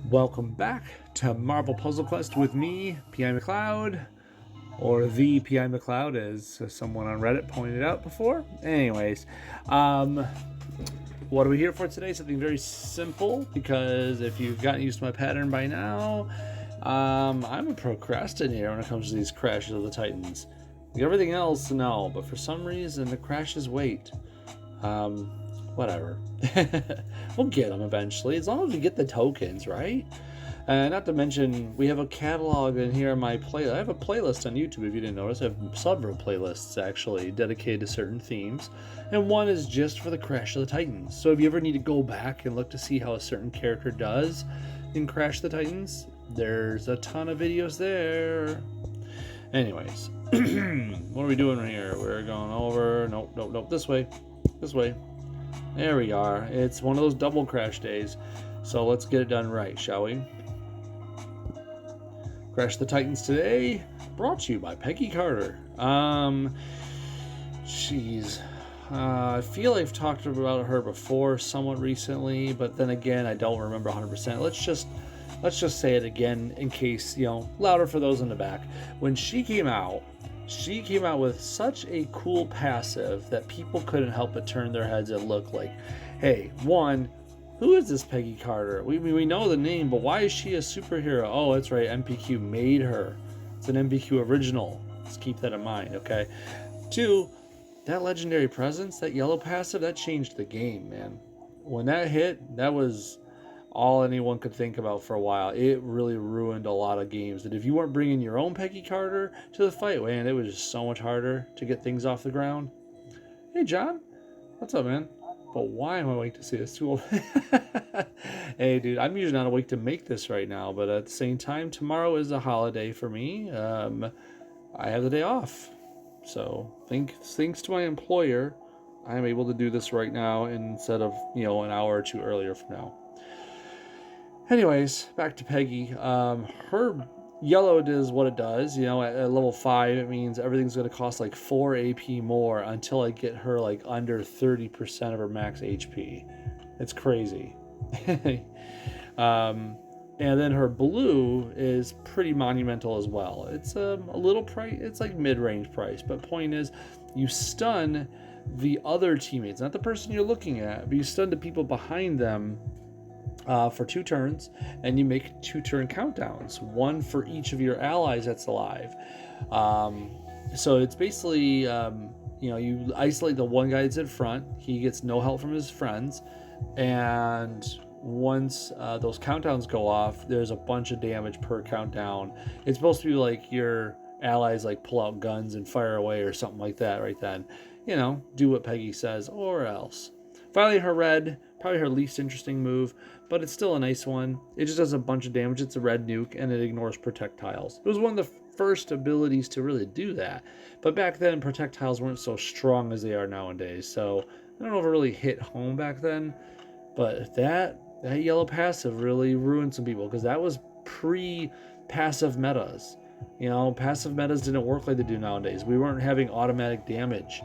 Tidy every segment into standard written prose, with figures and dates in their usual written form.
Welcome back to Marvel Puzzle Quest with me, P.I. McLeod, or the P.I. McLeod, as someone on Reddit pointed out before. Anyways, what are we here for today? Something very simple, because if you've gotten used to my pattern by now, I'm a procrastinator when it comes to these crashes of the Titans. Everything else, no, but for some reason the crashes wait. Whatever. We'll get them eventually, as long as we get the tokens, right? Not to mention, we have a catalog in here on my playlist. I have a playlist on YouTube, if you didn't notice. I have several playlists, actually, dedicated to certain themes. And one is just for the Crash of the Titans. So if you ever need to go back and look to see how a certain character does in Crash the Titans, there's a ton of videos there. Anyways, what are we doing here? We're going over... Nope, this way. This way. There we are. It's one of those double crash days. So let's get it done right, shall we? Crash the Titans today, brought to you by Peggy Carter. Jeez. I feel I've talked about her before somewhat recently, but then again, I don't remember 100%. Let's just say it again in case, louder for those in the back. When she came out with such a cool passive that people couldn't help but turn their heads and look like, hey, one, who is this Peggy Carter? We know the name, but why is she a superhero? Oh, that's right, MPQ made her. It's an MPQ original. Let's keep that in mind, okay? Two, that legendary presence, that yellow passive, that changed the game, man. When that hit, that was all anyone could think about for a while. It really ruined a lot of games. And if you weren't bringing your own Peggy Carter to the fight, man, it was just so much harder to get things off the ground. Hey, John. What's up, man? But why am I awake to see this tool? Hey, dude, I'm usually not awake to make this right now, but at the same time, tomorrow is a holiday for me. I have the day off. So, thanks to my employer, I am able to do this right now instead of, an hour or two earlier from now. Anyways, back to Peggy. Her yellow does what it does. At level 5, it means everything's going to cost like 4 AP more until I get her like under 30% of her max HP. It's crazy. And then her blue is pretty monumental as well. It's a little price. It's like mid-range price. But point is, you stun the other teammates, not the person you're looking at, but you stun the people behind them for 2 turns, and you make 2-turn countdowns, one for each of your allies that's alive. So it's basically, you isolate the one guy that's in front. He gets no help from his friends, and once those countdowns go off, there's a bunch of damage per countdown. It's supposed to be like your allies like pull out guns and fire away or something like that right then. Do what Peggy says or else. Finally, her red, probably her least interesting move, but it's still a nice one. It just does a bunch of damage. It's a red nuke, and it ignores projectiles. It was one of the first abilities to really do that. But back then, projectiles weren't so strong as they are nowadays. So I don't know if it really hit home back then. But that yellow passive really ruined some people, because that was pre-passive metas. Passive metas didn't work like they do nowadays. We weren't having automatic damage.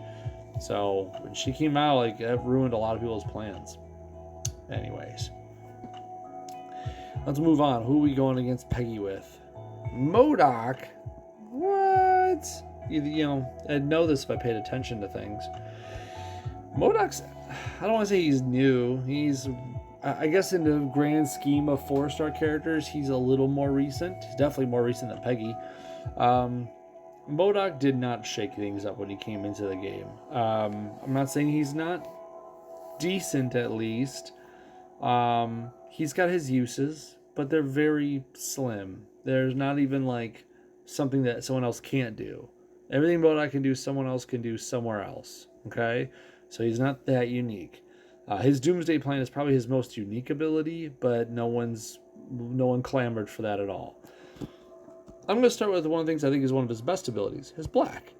So when she came out, that ruined a lot of people's plans. Anyways, let's move on. Who are we going against Peggy with? MODOK? What? I'd know this if I paid attention to things. MODOK's, I don't want to say he's new. He's, I guess in the grand scheme of 4-star characters, he's a little more recent. He's definitely more recent than Peggy. MODOK did not shake things up when he came into the game. I'm not saying he's not decent, at least. He's got his uses, but they're very slim. There's not even like something that someone else can't do. Everything MODOK can do, someone else can do somewhere else. Okay? So he's not that unique. His Doomsday Plan is probably his most unique ability, but no one clamored for that at all. I'm going to start with one of the things I think is one of his best abilities, his black.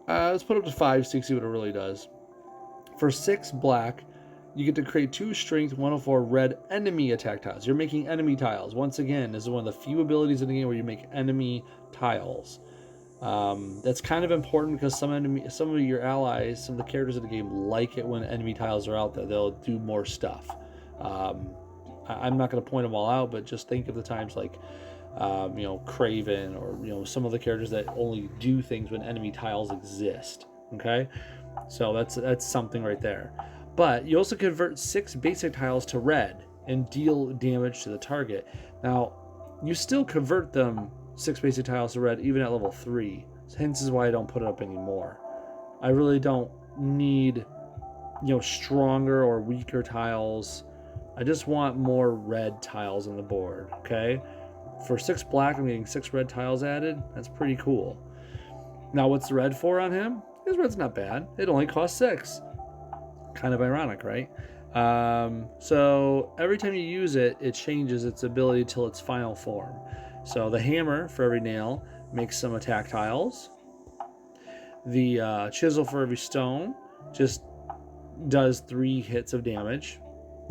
Let's put it up to 5 so you can see what it really does. For 6 black, you get to create 2 strength 104 red enemy attack tiles. You're making enemy tiles. Once again, this is one of the few abilities in the game where you make enemy tiles. That's kind of important because some of your allies, some of the characters in the game like it when enemy tiles are out there. They'll do more stuff. I'm not going to point them all out, but just think of the times like, you know, Craven, or, you know, some of the characters that only do things when enemy tiles exist. Okay, so that's something right there. But you also convert 6 basic tiles to red and deal damage to the target. Now, you still convert them 6 basic tiles to red even at level 3. So hence is why I don't put it up anymore. I really don't need, you know, stronger or weaker tiles. I just want more red tiles on the board, okay? For 6 black, I'm getting 6 red tiles added. That's pretty cool. Now, what's the red for on him? His red's not bad. It only costs 6. Kind of ironic, right? So every time you use it, it changes its ability till its final form. So the hammer for every nail makes some attack tiles. The chisel for every stone just does 3 hits of damage.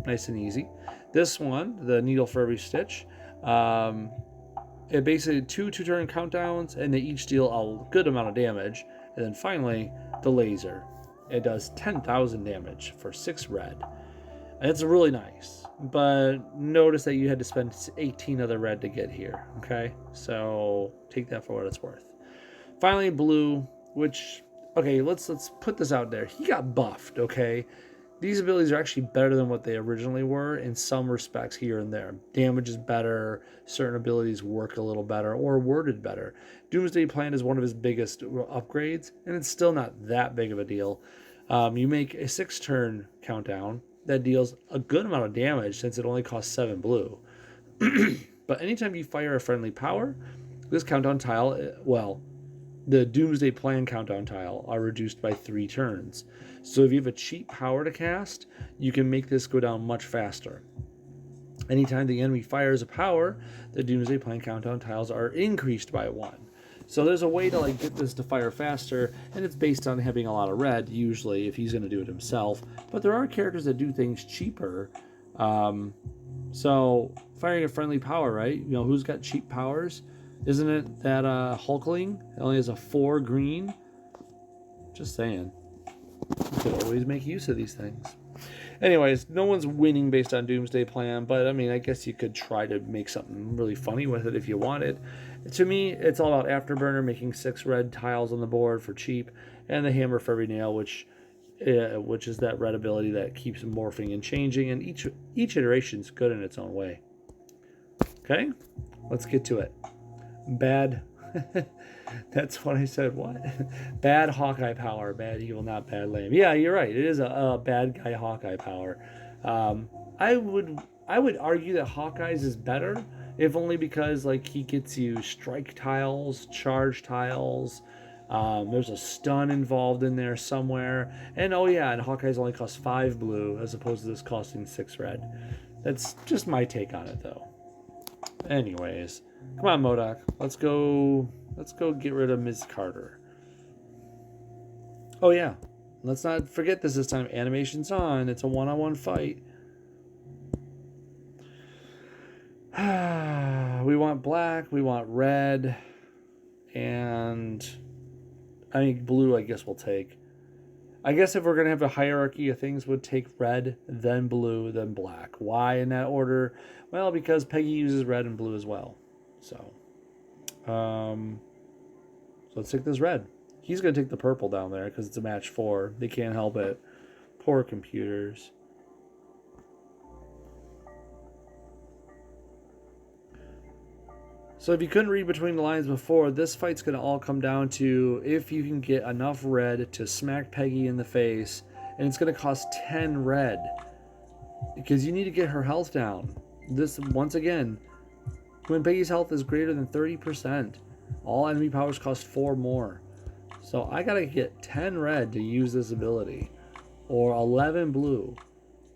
Nice and easy. This one, the needle for every stitch, it basically 2 2-turn countdowns, and they each deal a good amount of damage. And then finally, the laser. It does 10,000 damage for 6 red. And it's really nice. But notice that you had to spend 18 other red to get here. Okay? So take that for what it's worth. Finally, blue, which, okay, let's put this out there. He got buffed, okay? These abilities are actually better than what they originally were in some respects here and there. Damage is better, certain abilities work a little better, or worded better. Doomsday Plan is one of his biggest upgrades, and it's still not that big of a deal. You make a 6-turn countdown that deals a good amount of damage since it only costs 7 blue. But anytime you fire a friendly power, this countdown tile, well, the Doomsday Plan countdown tile are reduced by 3 turns. So if you have a cheap power to cast, you can make this go down much faster. Anytime the enemy fires a power, the Doomsday Plan countdown tiles are increased by 1. So there's a way to like get this to fire faster, and it's based on having a lot of red, usually, if he's going to do it himself. But there are characters that do things cheaper. So firing a friendly power, right? You know, who's got cheap powers? Isn't it that Hulkling? It only has a 4 green. Just saying. You could always make use of these things. Anyways, no one's winning based on Doomsday Plan, but I mean, I guess you could try to make something really funny with it if you wanted. To me, it's all about Afterburner, making 6 red tiles on the board for cheap, and the hammer for every nail, which is that red ability that keeps morphing and changing, and each iteration is good in its own way. Okay, let's get to it. Bad. That's what I said. What? Bad Hawkeye power. Bad evil, not bad lame. Yeah, you're right. It is a bad guy Hawkeye power. I would argue that Hawkeye's is better, if only because like he gets you strike tiles, charge tiles. There's a stun involved in there somewhere, and oh yeah, and Hawkeye's only costs 5 blue as opposed to this costing 6 red. That's just my take on it, though. Anyways, come on, MODOK. Let's go get rid of Ms. Carter. Oh yeah, let's not forget this time. Animation's on. It's a one-on-one fight. We want black, we want red, and I mean blue I guess we'll take. I guess if we're going to have a hierarchy of things, would take red, then blue, then black. Why in that order? Well, because Peggy uses red and blue as well. So let's take this red. He's going to take the purple down there because it's a match 4. They can't help it. Poor computers. So if you couldn't read between the lines before, this fight's going to all come down to if you can get enough red to smack Peggy in the face, and it's going to cost 10 red because you need to get her health down. This, once again, when Peggy's health is greater than 30%, all enemy powers cost 4 more. So I got to get 10 red to use this ability, or 11 blue,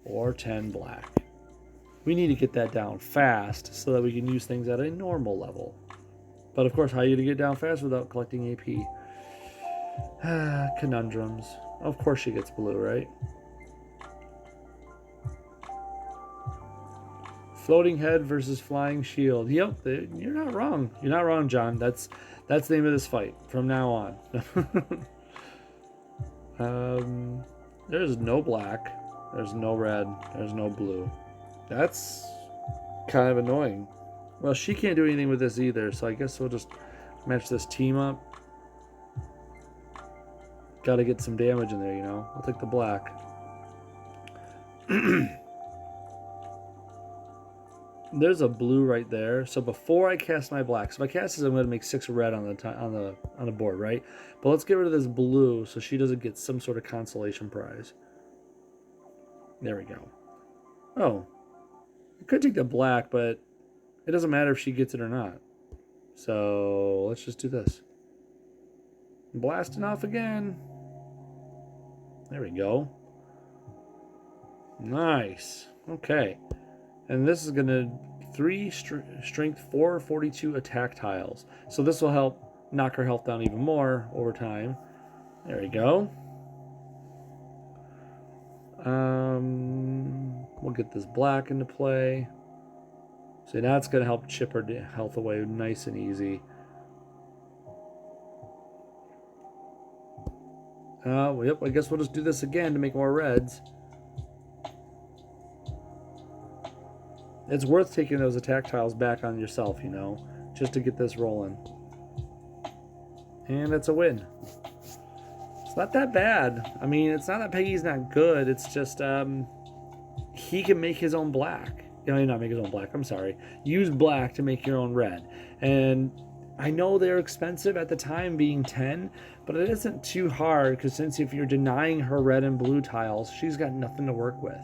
or 10 black. We need to get that down fast so that we can use things at a normal level. But of course, how are you going to get down fast without collecting AP? Conundrums. Of course she gets blue, right? Floating head versus flying shield. Yep, you're not wrong. You're not wrong, John. That's the name of this fight from now on. There's no black. There's no red. There's no blue. That's Kind of annoying. Well, she can't do anything with this either, so I guess we'll just match this team up. Got to get some damage in there, you know. I'll take the black. There's a blue right there. So before I cast my black, so if I cast this, I'm going to make 6 red on the board, right? But let's get rid of this blue so she doesn't get some sort of consolation prize. There we go. Oh, I could take the black, but it doesn't matter if she gets it or not. So let's just do this. Blasting off again. There we go. Nice. Okay. And this is going to 3 strength 4, 42 attack tiles. So this will help knock her health down even more over time. There we go. We'll get this black into play. So that's going to help chip her health away nice and easy. Yep, I guess we'll just do this again to make more reds. It's worth taking those attack tiles back on yourself, you know, just to get this rolling. And it's a win. It's not that bad. I mean, it's not that Peggy's not good. It's just he can make his own black. You know, not make his own black. I'm sorry. Use black to make your own red. And I know they're expensive at the time, being 10, but it isn't too hard because since if you're denying her red and blue tiles, she's got nothing to work with.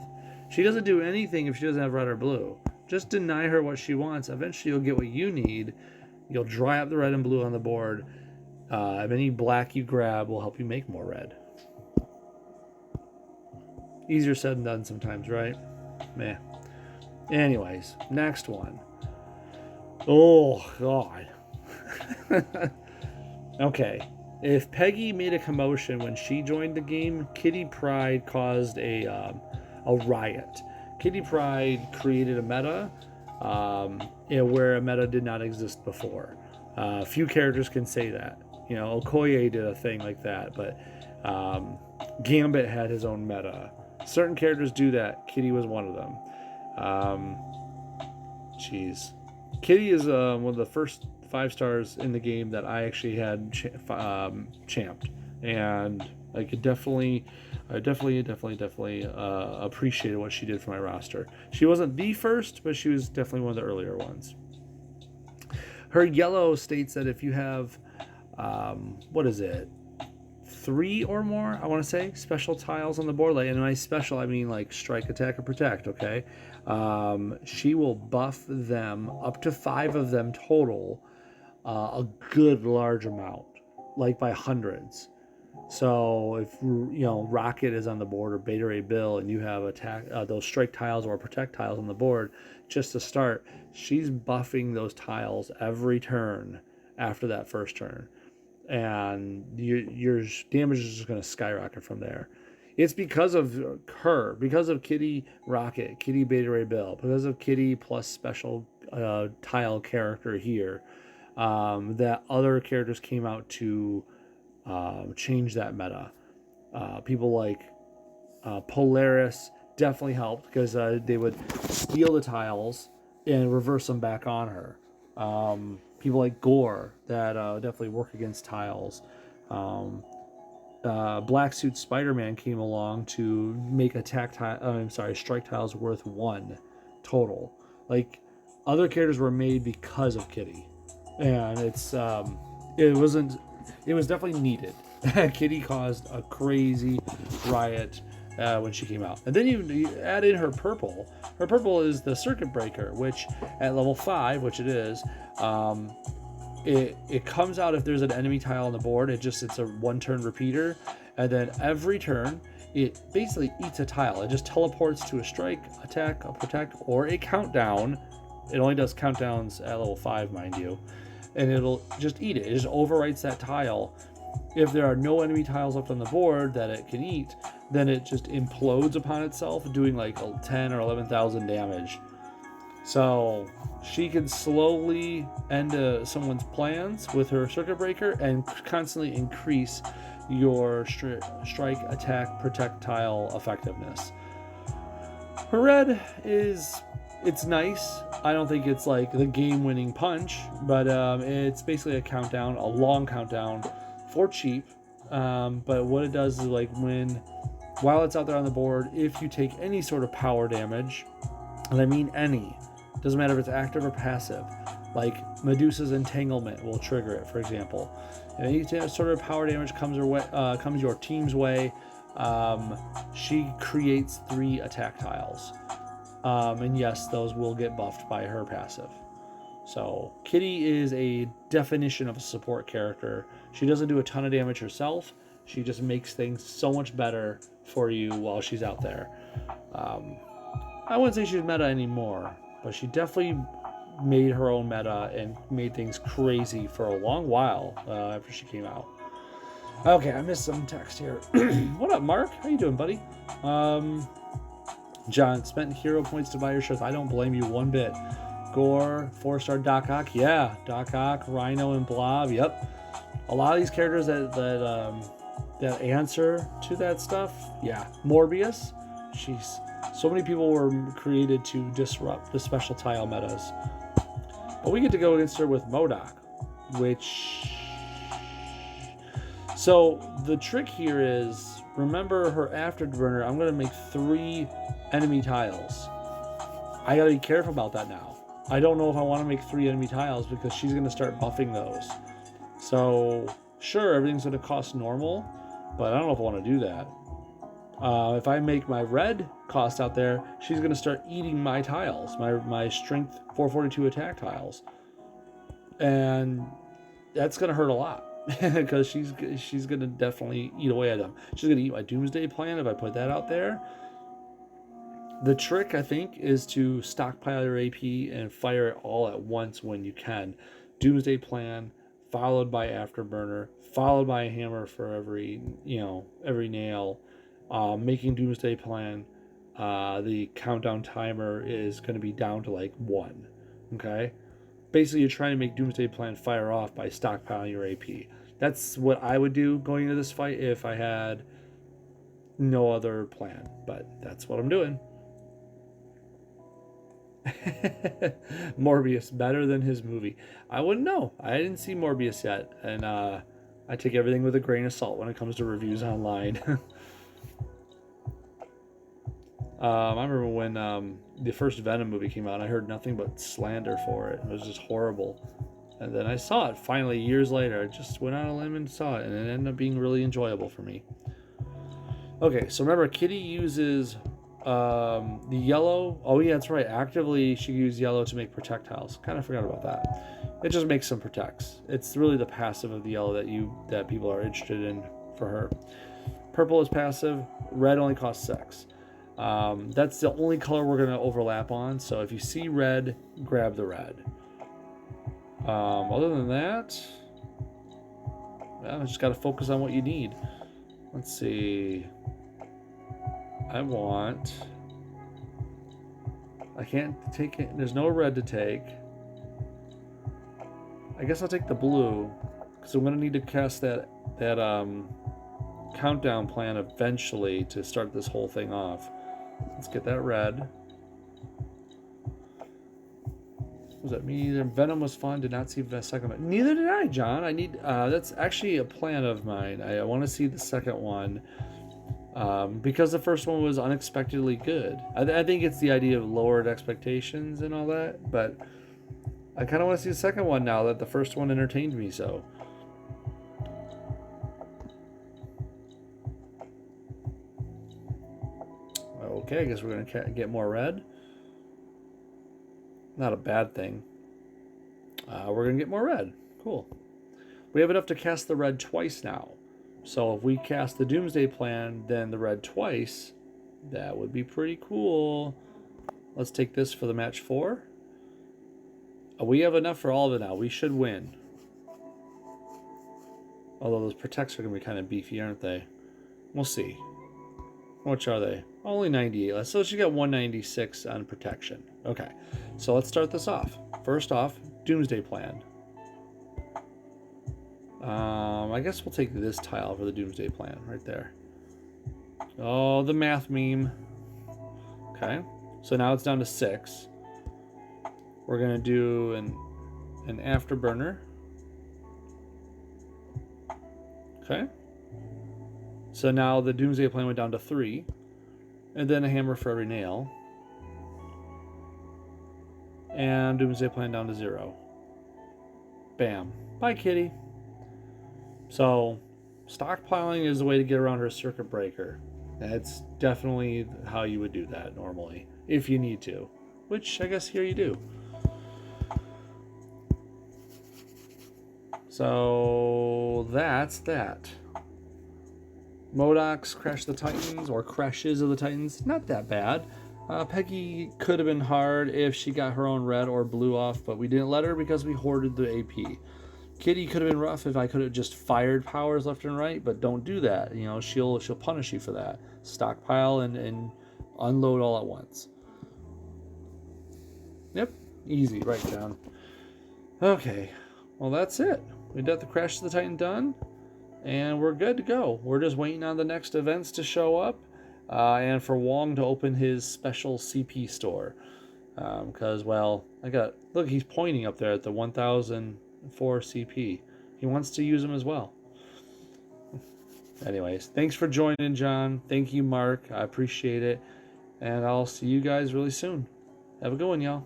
She doesn't do anything if she doesn't have red or blue. Just deny her what she wants. Eventually, you'll get what you need. You'll dry up the red and blue on the board. Any black you grab will help you make more red. Easier said than done sometimes, right? Meh. Anyways, next one. Oh, God. Okay. If Peggy made a commotion when she joined the game, Kitty Pryde caused a riot. Kitty Pryde created a meta where a meta did not exist before. Few characters can say that. You know, Okoye did a thing like that, but Gambit had his own meta. Certain characters do that. Kitty was one of them. Kitty is one of the first 5 stars in the game that I actually had champed, and I could definitely appreciated what she did for my roster. She wasn't the first, but she was definitely one of the earlier ones. Her yellow states that if you have, 3 or more, I want to say, special tiles on the board. Like, and by special, I mean like strike, attack, or protect, okay? She will buff them, up to 5 of them total, a good large amount, like by hundreds. So if, you know, Rocket is on the board or Beta Ray Bill and you have attack those strike tiles or protect tiles on the board, just to start, she's buffing those tiles every turn after that first turn. And your damage is just going to skyrocket from there. It's because of her, because of Kitty Rocket, Kitty Beta Ray Bill, because of Kitty plus special tile character here, that other characters came out to change that meta. People like Polaris definitely helped because they would steal the tiles and reverse them back on her. People like Gore that definitely work against tiles. Black Suit Spider-Man came along to make strike tiles worth 1 total. Like, other characters were made because of Kitty, and it was definitely needed. Kitty caused a crazy riot when she came out. And then you add in her purple. Her purple is the Circuit Breaker, which at level 5, which it is, it comes out if there's an enemy tile on the board. It's a 1-turn repeater, and then every turn it basically eats a tile. It just teleports to a strike, attack, a protect, or a countdown. It only does countdowns at level 5, mind you, and it'll just eat it. It just overwrites that tile. If there are no enemy tiles left on the board that it can eat, then it just implodes upon itself, doing like 10 or 11,000 damage. So she can slowly end someone's plans with her Circuit Breaker and constantly increase your strike, attack, protect tile effectiveness. Her red it's nice. I don't think it's like the game-winning punch, but it's basically a countdown, a long countdown for cheap. But what it does is like while it's out there on the board, if you take any sort of power damage, and I mean any, doesn't matter if it's active or passive, like Medusa's entanglement will trigger it, for example. If any sort of power damage comes your team's way, she creates 3 attack tiles. And yes, those will get buffed by her passive. So Kitty is a definition of a support character. She doesn't do a ton of damage herself. She just makes things so much better for you while she's out there. I wouldn't say she's meta anymore, but she definitely made her own meta and made things crazy for a long while after she came out. Okay, I missed some text here. What up, Mark? How you doing, buddy? John, spent hero points to buy your shirts. I don't blame you one bit. Gore, 4-star Doc Ock. Yeah, Doc Ock, Rhino, and Blob. Yep. A lot of these characters that answer to that stuff. Yeah. Morbius. So many people were created to disrupt the special tile metas. But we get to go against her with MODOK, which... So the trick here is, remember her afterburner, I'm going to make 3 enemy tiles. I got to be careful about that now. I don't know if I want to make 3 enemy tiles because she's going to start buffing those. So sure, everything's going to cost normal, but I don't know if I want to do that. If I make my red cost out there, she's going to start eating my tiles, my strength 442 attack tiles. And that's going to hurt a lot because she's going to definitely eat away at them. She's going to eat my Doomsday Plan if I put that out there. The trick, I think, is to stockpile your AP and fire it all at once when you can. Doomsday Plan, followed by Afterburner, followed by a hammer for every nail. Making Doomsday Plan, the countdown timer is going to be down to like 1. Okay? Basically, you're trying to make Doomsday Plan fire off by stockpiling your AP. That's what I would do going into this fight if I had no other plan. But that's what I'm doing. Morbius, better than his movie. I wouldn't know. I didn't see Morbius yet. And I take everything with a grain of salt when it comes to reviews online. I remember when the first Venom movie came out, I heard nothing but slander for it. It was just horrible. And then I saw it finally years later. I just went on a limb and saw it, and it ended up being really enjoyable for me. Okay, so remember, Kitty uses the yellow. Oh yeah, that's right. Actively, she uses yellow to make projectiles. Kind of forgot about that. It just makes some protects. It's really the passive of the yellow that people are interested in for her. Purple is passive. Red only costs 6. That's the only color we're going to overlap on. So if you see red, grab the red. Other than that, well, just got to focus on what you need. Let's see. I can't take it. There's no red to take. I guess I'll take the blue because I'm going to need to cast that countdown plan eventually to start this whole thing off. Let's get that red. Was that me? Venom was fun. Did not see the second one. Neither did I, John. I need. That's actually a plan of mine. I want to see the second one because the first one was unexpectedly good. I think it's the idea of lowered expectations and all that, but I kind of want to see the second one now that the first one entertained me so. Okay, I guess we're going to get more red. Not a bad thing. We're going to get more red. Cool. We have enough to cast the red twice now. So if we cast the Doomsday Plan, then the red twice, that would be pretty cool. Let's take this for the match 4. We have enough for all of it now. We should win. Although those protects are going to be kind of beefy, aren't they? We'll see. How much are they? Only 98. So she got 196 on protection. Okay, so let's start this off. First off, Doomsday Plan. I guess we'll take this tile for the Doomsday Plan right there. Oh, the math meme. Okay, so now it's down to 6. We're going to do an afterburner. Okay. So now the Doomsday Plan went down to 3. And then a hammer for every nail. And Doomsday Plan down to 0. Bam. Bye, kitty. So, stockpiling is the way to get around her circuit breaker. That's definitely how you would do that normally, if you need to. Which, I guess, here you do. So, that's that. MODOK's Crash the Titans, or Crashes of the Titans, not that bad. Peggy could have been hard if she got her own red or blue off, but we didn't let her because we hoarded the AP. Kitty could have been rough if I could have just fired powers left and right, but don't do that. You know, she'll punish you for that. Stockpile and unload all at once. Yep, easy, right, John? Okay, well that's it. We got the Crash of the Titan done, and we're good to go. We're just waiting on the next events to show up, and for Wong to open his special CP store. Because, well, look, he's pointing up there at the 1004 CP. He wants to use them as well. Anyways, thanks for joining, John. Thank you, Mark. I appreciate it. And I'll see you guys really soon. Have a good one, y'all.